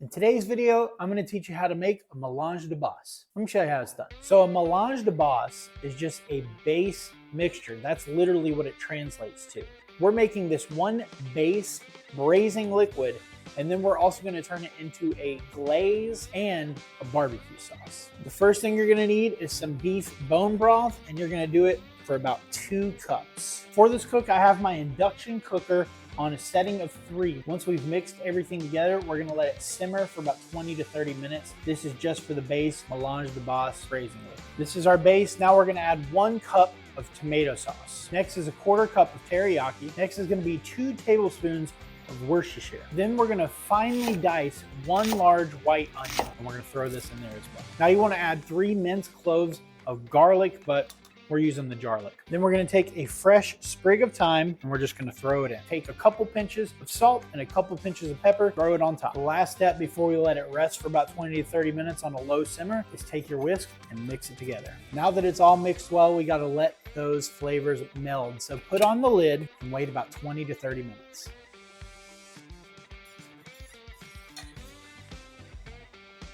In today's video, I'm going to teach you how to make a Mélange de Base. Let me show you how it's done. So a Mélange de Base is just a base mixture. That's literally what it translates to. We're making this one base braising liquid, and then we're also going to turn it into a glaze and a barbecue sauce. The first thing you're going to need is some beef bone broth, and you're going to do it for about 2 cups. For this cook, I have my induction cooker on a setting of 3. Once we've mixed everything together, we're gonna let it simmer for about 20 to 30 minutes. This is just for the base Mélange de Base braising liquid. This is our base. Now we're gonna add 1 cup of tomato sauce. Next is a 1/4 cup of teriyaki. Next is gonna be 2 tablespoons of Worcestershire. Then we're gonna finely dice 1 large white onion, and we're gonna throw this in there as well. Now you wanna add 3 minced cloves of garlic, but we're using the garlic. Then we're gonna take a fresh sprig of thyme and we're just gonna throw it in. Take a couple pinches of salt and a couple pinches of pepper, throw it on top. The last step before we let it rest for about 20 to 30 minutes on a low simmer is take your whisk and mix it together. Now that it's all mixed well, we gotta let those flavors meld. So put on the lid and wait about 20 to 30 minutes.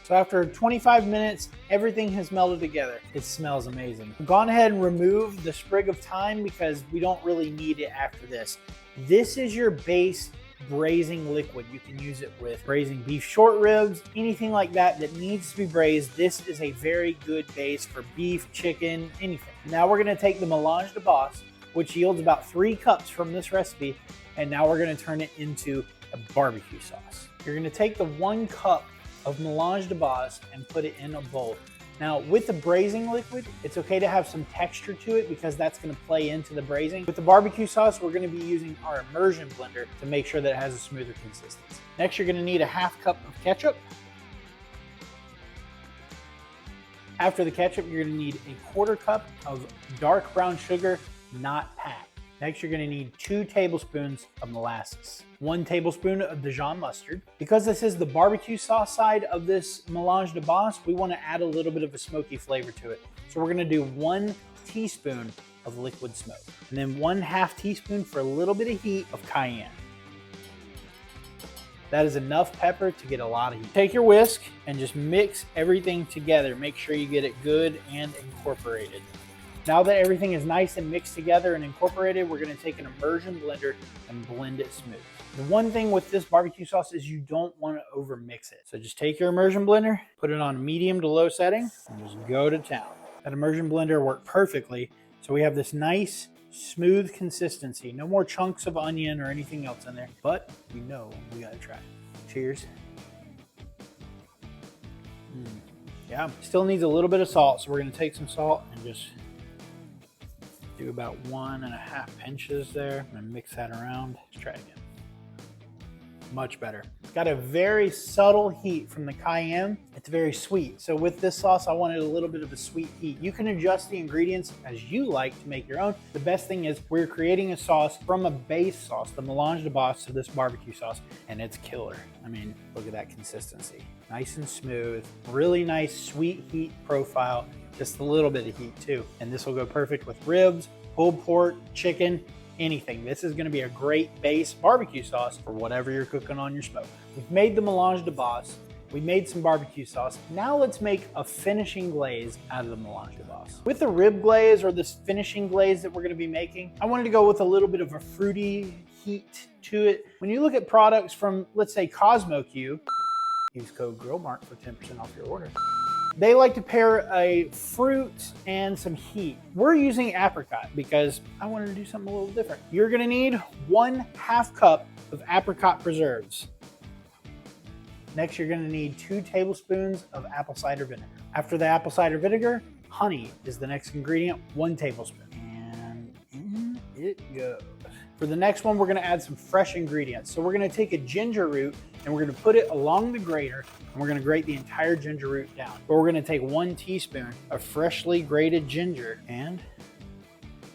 So after 25 minutes, everything has melded together. It smells amazing. I've gone ahead and removed the sprig of thyme because we don't really need it after this. This is your base braising liquid. You can use it with braising beef short ribs, anything like that that needs to be braised. This is a very good base for beef, chicken, anything. Now we're gonna take the Mélange de Base, which yields about 3 cups from this recipe, and now we're gonna turn it into a barbecue sauce. You're gonna take the 1 cup of Mélange de Base and put it in a bowl. Now with the braising liquid, it's okay to have some texture to it because that's going to play into the braising. With the barbecue sauce, we're going to be using our immersion blender to make sure that it has a smoother consistency. Next, you're going to need a 1/2 cup of ketchup. After the ketchup, you're going to need a 1/4 cup of dark brown sugar, not packed. Next, you're gonna need 2 tablespoons of molasses, 1 tablespoon of Dijon mustard. Because this is the barbecue sauce side of this Mélange de Base, we wanna add a little bit of a smoky flavor to it. So we're gonna do 1 teaspoon of liquid smoke, and then 1/2 teaspoon for a little bit of heat of cayenne. That is enough pepper to get a lot of heat. Take your whisk and just mix everything together. Make sure you get it good and incorporated. Now that everything is nice and mixed together and incorporated, we're gonna take an immersion blender and blend it smooth. The one thing with this barbecue sauce is you don't wanna over mix it. So just take your immersion blender, put it on medium to low setting, and just go to town. That immersion blender worked perfectly, so we have this nice, smooth consistency. No more chunks of onion or anything else in there, but we know we gotta try it. Cheers. Yeah, still needs a little bit of salt, so we're gonna take some salt and just do about 1.5 pinches there and mix that around. Let's try it again. Much better. It's got a very subtle heat from the cayenne. It's very sweet. So with this sauce, I wanted a little bit of a sweet heat. You can adjust the ingredients as you like to make your own. The best thing is we're creating a sauce from a base sauce, the Mélange de Base, to this barbecue sauce, and it's killer. I mean, look at that consistency. Nice and smooth, really nice sweet heat profile. Just a little bit of heat too. And this will go perfect with ribs, pulled pork, chicken, anything. This is gonna be a great base barbecue sauce for whatever you're cooking on your smoke. We've made the Mélange de Base. We made some barbecue sauce. Now let's make a finishing glaze out of the Mélange de Base. With the rib glaze or this finishing glaze that we're gonna be making, I wanted to go with a little bit of a fruity heat to it. When you look at products from, let's say, Cosmo Q, use code GRILLMARK for 10% off your order. They like to pair a fruit and some heat. We're using apricot because I wanted to do something a little different. You're gonna need 1/2 cup of apricot preserves. Next, you're gonna need 2 tablespoons of apple cider vinegar. After the apple cider vinegar, honey is the next ingredient, 1 tablespoon. And in it goes. For the next one, we're gonna add some fresh ingredients. So we're gonna take a ginger root and we're gonna put it along the grater and we're gonna grate the entire ginger root down. But we're gonna take 1 teaspoon of freshly grated ginger and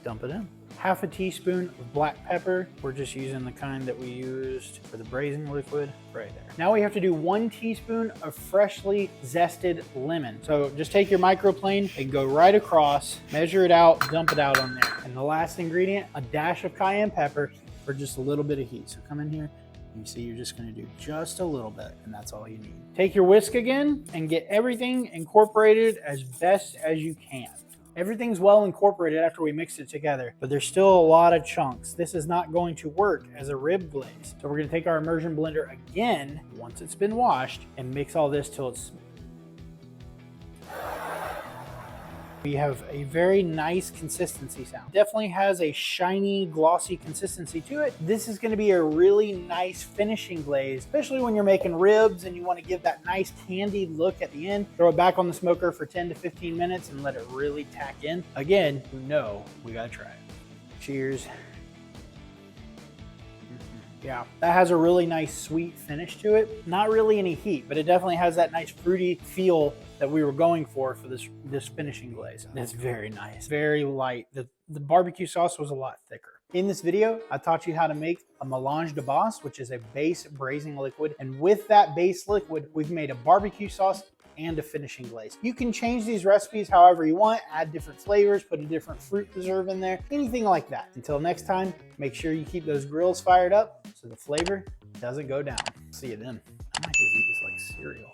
dump it in. 1/2 teaspoon of black pepper. We're just using the kind that we used for the braising liquid right there. Now we have to do 1 teaspoon of freshly zested lemon. So just take your microplane and go right across, measure it out, dump it out on there. And the last ingredient, a dash of cayenne pepper for just a little bit of heat. So come in here You see, you're just gonna do just a little bit, and that's all you need. Take your whisk again and get everything incorporated as best as you can. Everything's well incorporated after we mix it together, but there's still a lot of chunks. This is not going to work as a rib glaze. So we're gonna take our immersion blender again, once it's been washed, and mix all this till it's we have a very nice consistency sound. Definitely has a shiny, glossy consistency to it. This is gonna be a really nice finishing glaze, especially when you're making ribs and you wanna give that nice candied look at the end. Throw it back on the smoker for 10 to 15 minutes and let it really tack in. Again, you know we gotta try it. Cheers. Yeah, that has a really nice sweet finish to it. Not really any heat, but it definitely has that nice fruity feel that we were going for this finishing glaze. And it's very nice, very light. The barbecue sauce was a lot thicker. In this video, I taught you how to make a Mélange de Base, which is a base braising liquid. And with that base liquid, we've made a barbecue sauce and a finishing glaze. You can change these recipes however you want, add different flavors, put a different fruit preserve in there, anything like that. Until next time, make sure you keep those grills fired up so the flavor doesn't go down. See you then. I might just eat this like cereal.